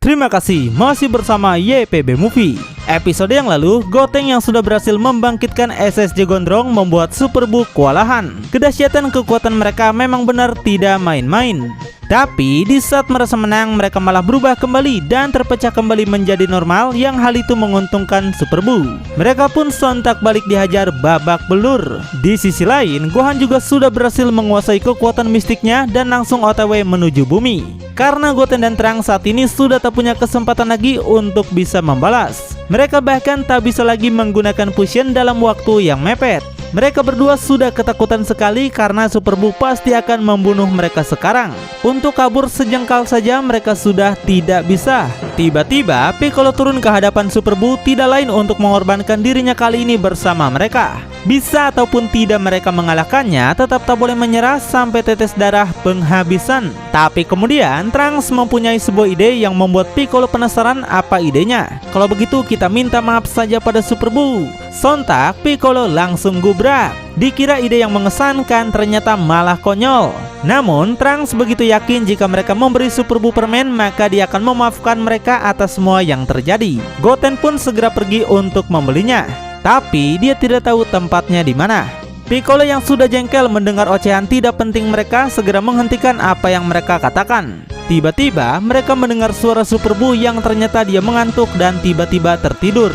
Terima kasih masih bersama YPB Movie. Episode yang lalu, Gotenks yang sudah berhasil membangkitkan SSJ Gondrong membuat Super Buu kewalahan. Kedahsyatan kekuatan mereka memang benar tidak main-main. Tapi di saat merasa menang, mereka malah berubah kembali dan terpecah kembali menjadi normal, yang hal itu menguntungkan Super Buu. Mereka pun sontak balik dihajar babak belur. Di sisi lain, Gohan juga sudah berhasil menguasai kekuatan mistiknya dan langsung OTW menuju bumi. Karena Goten dan Trunks saat ini sudah tak punya kesempatan lagi untuk bisa membalas. Mereka bahkan tak bisa lagi menggunakan fusion dalam waktu yang mepet. Mereka berdua sudah ketakutan sekali karena Super Buu pasti akan membunuh mereka sekarang. Untuk kabur sejengkal saja mereka sudah tidak bisa. Tiba-tiba Piccolo turun ke hadapan Super Buu, tidak lain untuk mengorbankan dirinya kali ini bersama mereka. Bisa ataupun tidak mereka mengalahkannya, tetap tak boleh menyerah sampai tetes darah penghabisan. Tapi kemudian Trunks mempunyai sebuah ide yang membuat Piccolo penasaran apa idenya. Kalau begitu kita minta maaf saja pada Super Buu. Sontak Piccolo langsung gubrak. Dikira ide yang mengesankan, ternyata malah konyol. Namun Trunks begitu yakin jika mereka memberi Super Buu permen, maka dia akan memaafkan mereka atas semua yang terjadi. Goten pun segera pergi untuk membelinya. Tapi dia tidak tahu tempatnya di mana. Piccolo yang sudah jengkel mendengar ocehan tidak penting mereka segera menghentikan apa yang mereka katakan. Tiba-tiba mereka mendengar suara Super Buu yang ternyata dia mengantuk dan tiba-tiba tertidur.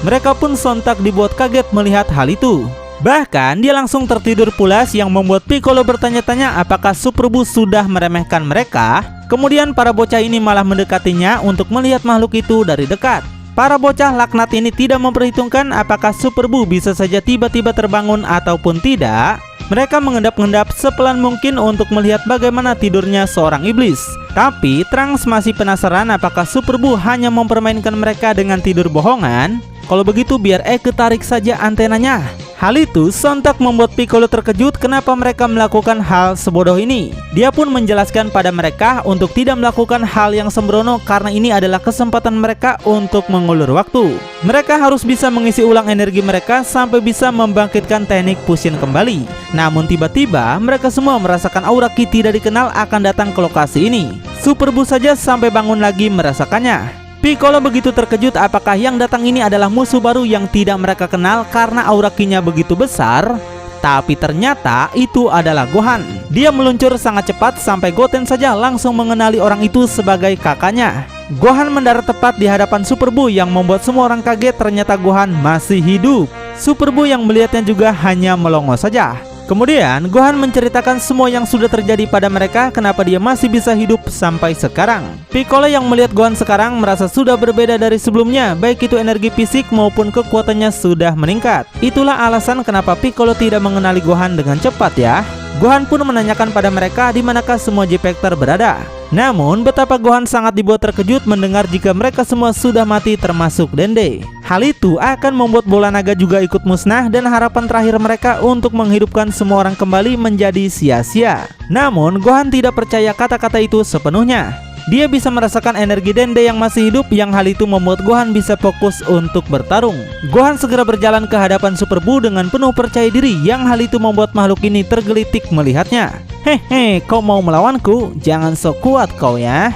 Mereka pun sontak dibuat kaget melihat hal itu. Bahkan dia langsung tertidur pulas yang membuat Piccolo bertanya-tanya apakah Super Buu sudah meremehkan mereka. Kemudian para bocah ini malah mendekatinya untuk melihat makhluk itu dari dekat. Para bocah laknat ini tidak memperhitungkan apakah Super Buu bisa saja tiba-tiba terbangun ataupun tidak. Mereka mengendap-endap sepelan mungkin untuk melihat bagaimana tidurnya seorang iblis. Tapi Trunks masih penasaran apakah Super Buu hanya mempermainkan mereka dengan tidur bohongan. Kalau begitu biar tarik saja antenanya. Hal itu sontak membuat Piccolo terkejut kenapa mereka melakukan hal sebodoh ini. Dia pun menjelaskan pada mereka untuk tidak melakukan hal yang sembrono karena ini adalah kesempatan mereka untuk mengulur waktu. Mereka harus bisa mengisi ulang energi mereka sampai bisa membangkitkan teknik fusion kembali. Namun tiba-tiba mereka semua merasakan aura ki tidak dikenal akan datang ke lokasi ini. Super Buu saja sampai bangun lagi merasakannya. Piccolo begitu terkejut apakah yang datang ini adalah musuh baru yang tidak mereka kenal karena aura ki-nya begitu besar. Tapi ternyata itu adalah Gohan. Dia meluncur sangat cepat sampai Goten saja langsung mengenali orang itu sebagai kakaknya. Gohan mendarat tepat di hadapan Super Buu yang membuat semua orang kaget, ternyata Gohan masih hidup. Super Buu yang melihatnya juga hanya melongo saja. Kemudian Gohan menceritakan semua yang sudah terjadi pada mereka, kenapa dia masih bisa hidup sampai sekarang. Piccolo yang melihat Gohan sekarang merasa sudah berbeda dari sebelumnya, baik itu energi fisik maupun kekuatannya sudah meningkat. Itulah alasan kenapa Piccolo tidak mengenali Gohan dengan cepat ya. Gohan pun menanyakan pada mereka di manakah semua J-Factor berada. Namun betapa Gohan sangat dibuat terkejut mendengar jika mereka semua sudah mati termasuk Dende. Hal itu akan membuat bola naga juga ikut musnah dan harapan terakhir mereka untuk menghidupkan semua orang kembali menjadi sia-sia. Namun Gohan tidak percaya kata-kata itu sepenuhnya. Dia bisa merasakan energi Dende yang masih hidup, yang hal itu membuat Gohan bisa fokus untuk bertarung. Gohan segera berjalan ke hadapan Super Buu dengan penuh percaya diri, yang hal itu membuat makhluk ini tergelitik melihatnya. Hehe, kau mau melawanku? Jangan sok kuat kau ya.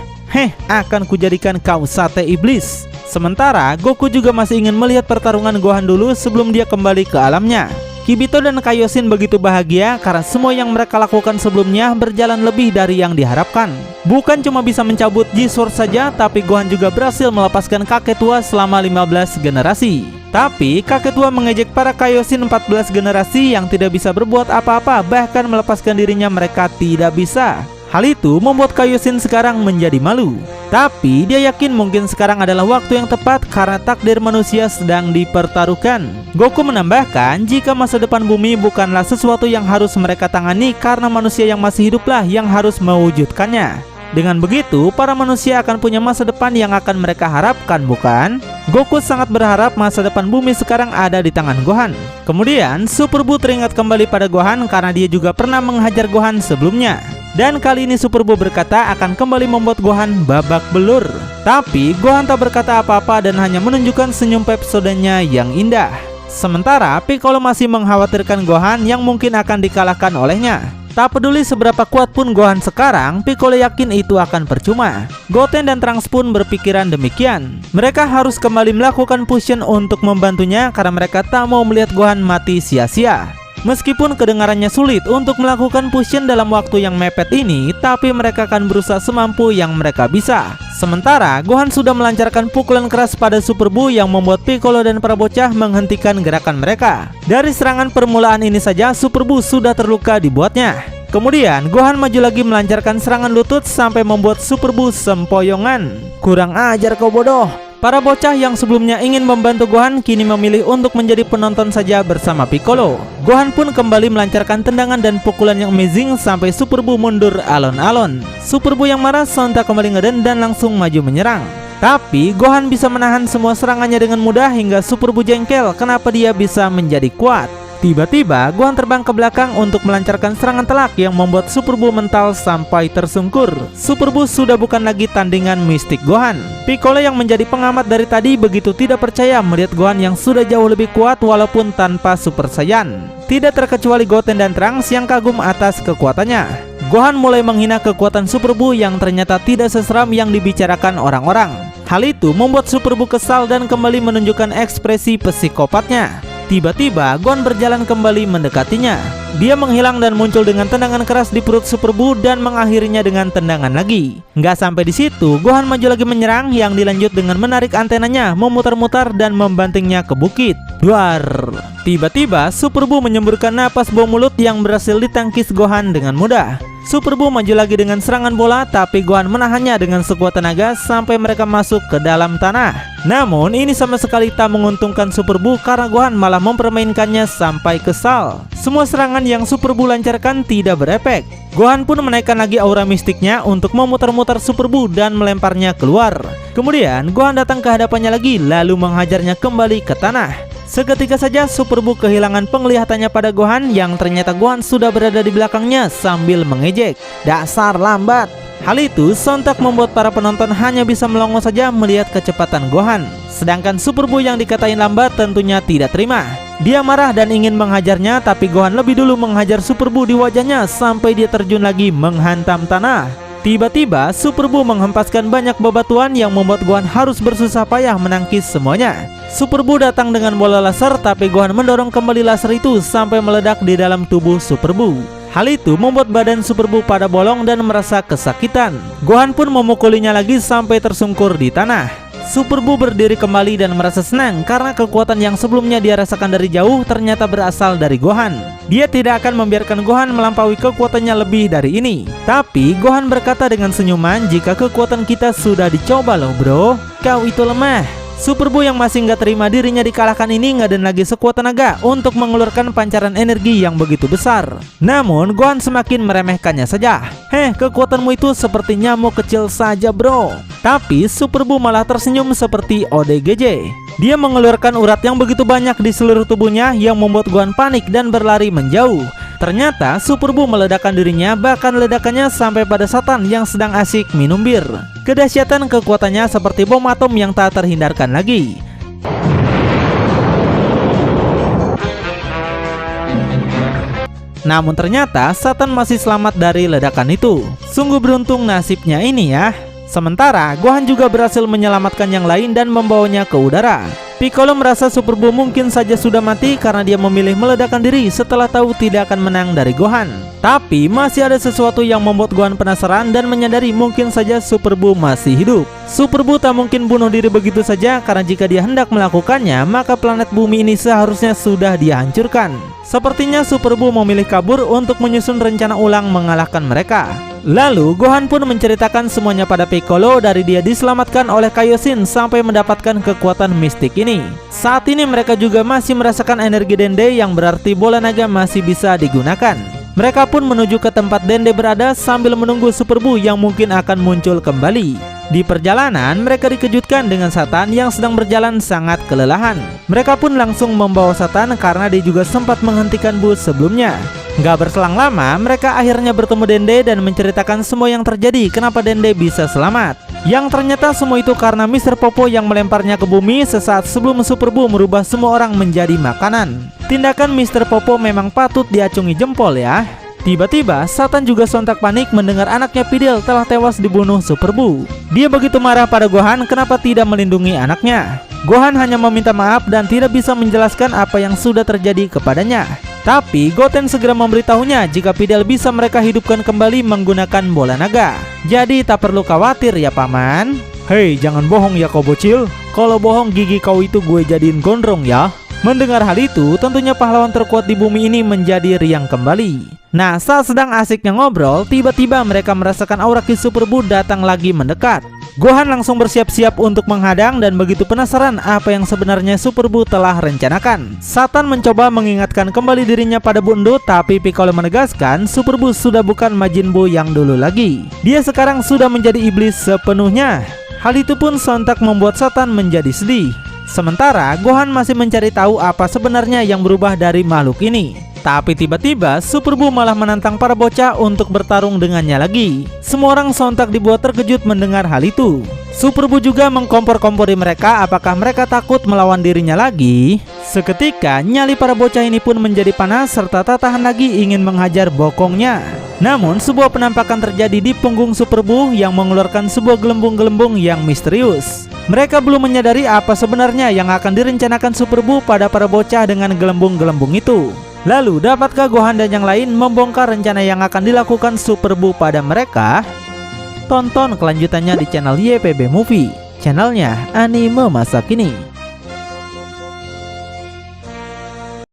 Akan kujadikan kau sate iblis. Sementara Goku juga masih ingin melihat pertarungan Gohan dulu sebelum dia kembali ke alamnya. Kibito dan Kaioshin begitu bahagia karena semua yang mereka lakukan sebelumnya berjalan lebih dari yang diharapkan. Bukan cuma bisa mencabut G-Sword saja, tapi Gohan juga berhasil melepaskan kakek tua selama 15 generasi. Tapi kakek tua mengejek para Kaioshin 14 generasi yang tidak bisa berbuat apa-apa, bahkan melepaskan dirinya mereka tidak bisa. Hal itu membuat Kaioshin sekarang menjadi malu. Tapi dia yakin mungkin sekarang adalah waktu yang tepat karena takdir manusia sedang dipertaruhkan. Goku menambahkan jika masa depan bumi bukanlah sesuatu yang harus mereka tangani karena manusia yang masih hiduplah yang harus mewujudkannya. Dengan begitu, para manusia akan punya masa depan yang akan mereka harapkan, bukan? Goku sangat berharap masa depan bumi sekarang ada di tangan Gohan. Kemudian, Super Buu teringat kembali pada Gohan karena dia juga pernah menghajar Gohan sebelumnya. Dan kali ini Super Buu berkata akan kembali membuat Gohan babak belur. Tapi Gohan tak berkata apa-apa dan hanya menunjukkan senyum Pepsodenya yang indah. Sementara Piccolo masih mengkhawatirkan Gohan yang mungkin akan dikalahkan olehnya. Tak peduli seberapa kuat pun Gohan sekarang, Piccolo yakin itu akan percuma. Goten dan Trunks pun berpikiran demikian. Mereka harus kembali melakukan fusion untuk membantunya karena mereka tak mau melihat Gohan mati sia-sia. Meskipun kedengarannya sulit untuk melakukan fusion dalam waktu yang mepet ini, tapi mereka akan berusaha semampu yang mereka bisa. Sementara Gohan sudah melancarkan pukulan keras pada Super Buu yang membuat Piccolo dan para bocah menghentikan gerakan mereka. Dari serangan permulaan ini saja Super Buu sudah terluka dibuatnya. Kemudian Gohan maju lagi melancarkan serangan lutut sampai membuat Super Buu sempoyongan. Kurang ajar kau bodoh. Para bocah yang sebelumnya ingin membantu Gohan kini memilih untuk menjadi penonton saja bersama Piccolo. Gohan pun kembali melancarkan tendangan dan pukulan yang amazing sampai Super Buu mundur alon-alon. Super Buu yang marah sontak kembali ngeden dan langsung maju menyerang. Tapi Gohan bisa menahan semua serangannya dengan mudah hingga Super Buu jengkel kenapa dia bisa menjadi kuat. Tiba-tiba Gohan terbang ke belakang untuk melancarkan serangan telak yang membuat Super Buu mental sampai tersungkur. Super Buu sudah bukan lagi tandingan mistik Gohan. Piccolo yang menjadi pengamat dari tadi begitu tidak percaya melihat Gohan yang sudah jauh lebih kuat walaupun tanpa Super Saiyan. Tidak terkecuali Goten dan Trunks yang kagum atas kekuatannya. Gohan mulai menghina kekuatan Super Buu yang ternyata tidak seseram yang dibicarakan orang-orang. Hal itu membuat Super Buu kesal dan kembali menunjukkan ekspresi psikopatnya. Tiba-tiba Gohan berjalan kembali mendekatinya. Dia menghilang dan muncul dengan tendangan keras di perut Super Buu dan mengakhirinya dengan tendangan lagi. Nggak sampai di situ, Gohan maju lagi menyerang yang dilanjut dengan menarik antenanya, memutar-mutar dan membantingnya ke bukit. Duar. Tiba-tiba Super Buu menyemburkan napas bom mulut yang berhasil ditangkis Gohan dengan mudah. Super Buu maju lagi dengan serangan bola, tapi Gohan menahannya dengan sekuat tenaga sampai mereka masuk ke dalam tanah. Namun ini sama sekali tak menguntungkan Super Buu karena Gohan malah mempermainkannya sampai kesal. Semua serangan yang Super Buu lancarkan tidak berefek. Gohan pun menaikkan lagi aura mistiknya untuk memutar-mutar Super Buu dan melemparnya keluar. Kemudian Gohan datang ke hadapannya lagi lalu menghajarnya kembali ke tanah. Seketika saja Super Buu kehilangan penglihatannya pada Gohan yang ternyata Gohan sudah berada di belakangnya sambil mengejek. Dasar lambat. Hal itu sontak membuat para penonton hanya bisa melongo saja melihat kecepatan Gohan. Sedangkan Super Buu yang dikatain lambat tentunya tidak terima. Dia marah dan ingin menghajarnya, tapi Gohan lebih dulu menghajar Super Buu di wajahnya sampai dia terjun lagi menghantam tanah. Tiba-tiba Super Buu menghempaskan banyak bebatuan yang membuat Gohan harus bersusah payah menangkis semuanya. Super Buu datang dengan bola laser, tapi Gohan mendorong kembali laser itu sampai meledak di dalam tubuh Super Buu. Hal itu membuat badan Super Buu pada bolong dan merasa kesakitan. Gohan pun memukulinya lagi sampai tersungkur di tanah. Super Buu berdiri kembali dan merasa senang karena kekuatan yang sebelumnya dia rasakan dari jauh ternyata berasal dari Gohan. Dia tidak akan membiarkan Gohan melampaui kekuatannya lebih dari ini. Tapi Gohan berkata dengan senyuman, jika kekuatan kita sudah dicoba loh bro, kau itu lemah. Super Buu yang masih nggak terima dirinya dikalahkan ini ngeden lagi sekuat tenaga untuk mengeluarkan pancaran energi yang begitu besar. Namun Gohan semakin meremehkannya saja. Kekuatanmu itu seperti nyamuk kecil saja bro. Tapi Super Buu malah tersenyum seperti ODGJ. Dia mengeluarkan urat yang begitu banyak di seluruh tubuhnya yang membuat Gohan panik dan berlari menjauh. Ternyata Super Buu meledakkan dirinya, bahkan ledakannya sampai pada Satan yang sedang asik minum bir. Kedahsyatan kekuatannya seperti bom atom yang tak terhindarkan lagi. Namun ternyata Satan masih selamat dari ledakan itu. Sungguh beruntung nasibnya ini ya. Sementara Gohan juga berhasil menyelamatkan yang lain dan membawanya ke udara. Piccolo merasa Super Buu mungkin saja sudah mati karena dia memilih meledakkan diri setelah tahu tidak akan menang dari Gohan. Tapi masih ada sesuatu yang membuat Gohan penasaran dan menyadari mungkin saja Super Buu masih hidup. Super Buu tak mungkin bunuh diri begitu saja karena jika dia hendak melakukannya maka planet bumi ini seharusnya sudah dia hancurkan. Sepertinya Super Buu memilih kabur untuk menyusun rencana ulang mengalahkan mereka. Lalu Gohan pun menceritakan semuanya pada Piccolo dari dia diselamatkan oleh Kaioshin sampai mendapatkan kekuatan mistik ini. Saat ini mereka juga masih merasakan energi Dende yang berarti bola naga masih bisa digunakan. Mereka pun menuju ke tempat Dende berada sambil menunggu Super Buu yang mungkin akan muncul kembali. Di perjalanan mereka dikejutkan dengan Satan yang sedang berjalan sangat kelelahan. Mereka pun langsung membawa Satan karena dia juga sempat menghentikan bus sebelumnya. Gak berselang lama mereka akhirnya bertemu Dende dan menceritakan semua yang terjadi kenapa Dende bisa selamat. Yang ternyata semua itu karena Mr. Popo yang melemparnya ke bumi sesaat sebelum Super Buu merubah semua orang menjadi makanan. Tindakan Mr. Popo memang patut diacungi jempol ya. Tiba-tiba, Satan juga sontak panik mendengar anaknya Videl telah tewas dibunuh Super Buu. Dia begitu marah pada Gohan kenapa tidak melindungi anaknya. Gohan hanya meminta maaf dan tidak bisa menjelaskan apa yang sudah terjadi kepadanya. Tapi Goten segera memberitahunya jika Videl bisa mereka hidupkan kembali menggunakan bola naga. Jadi tak perlu khawatir ya paman. Hei, jangan bohong ya kau bocil. Kalau bohong gigi kau itu gue jadiin gondrong ya. Mendengar hal itu, tentunya pahlawan terkuat di bumi ini menjadi riang kembali. Nah, saat sedang asiknya ngobrol, tiba-tiba mereka merasakan aura Ki Super Buu datang lagi mendekat. Gohan langsung bersiap-siap untuk menghadang dan begitu penasaran apa yang sebenarnya Super Buu telah rencanakan. Satan mencoba mengingatkan kembali dirinya pada Bundut, tapi Piccolo menegaskan Super Buu sudah bukan Majin Buu yang dulu lagi. Dia sekarang sudah menjadi iblis sepenuhnya. Hal itu pun sontak membuat Satan menjadi sedih. Sementara Gohan masih mencari tahu apa sebenarnya yang berubah dari makhluk ini. Tapi tiba-tiba Super Buu malah menantang para bocah untuk bertarung dengannya lagi. Semua orang sontak dibuat terkejut mendengar hal itu. Super Buu juga mengkompor-kompori mereka apakah mereka takut melawan dirinya lagi. Seketika nyali para bocah ini pun menjadi panas serta tak tahan lagi ingin menghajar bokongnya. Namun sebuah penampakan terjadi di punggung Super Buu yang mengeluarkan sebuah gelembung-gelembung yang misterius. Mereka belum menyadari apa sebenarnya yang akan direncanakan Super Buu pada para bocah dengan gelembung-gelembung itu. Lalu dapatkah Gohan dan yang lain membongkar rencana yang akan dilakukan Super Buu pada mereka? Tonton kelanjutannya di channel YPB Movie, channelnya anime masa kini.